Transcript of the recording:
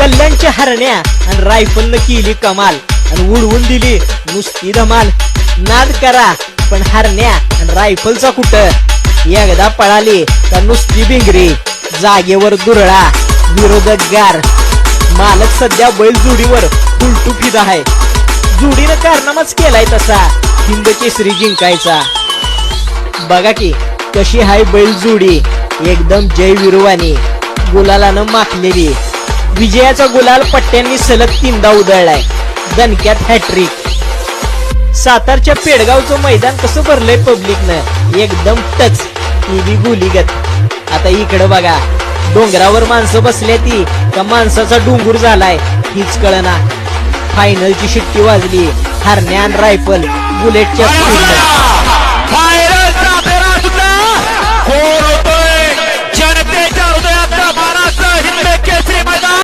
कल्याणच्या हरण्या आणि रायफलनं केली कमाल आणि उडवून दिली नुसती धमाल. नाद करा पण हरण्या आणि रायफलचा कुठं, एकदा पळाली तर नुसती भिंगरी, जागेवर दुरळा, विरोधक गार. मालक सध्या बैल जोडीवर उलटू फिदा आहे. जोडीनं कारनामाच केलाय तसा हिंद केसरी जिंकायचा. बघा की कशी हाय बैल जोडी, एकदम जय विरुवानी, गुलालानं माखलेली. विजयाचा गुलाल पट्ट्यांनी सलग 3दा उधळलाय, दणक्यात हॅट्रिक. सातारच्या पेडगावचं मैदान कसं भरलंय पब्लिकनं, एकदम टच टीव्ही गुलीगत. आता इकडं बघा, डोंगरावर माणसं बसल्या ती का माणसाचा डोंगूर झालाय हीच कळना. फायनलची शिट्टी वाजली, हरण्या आणि रायफल बुलेटच्या स्पीडनं.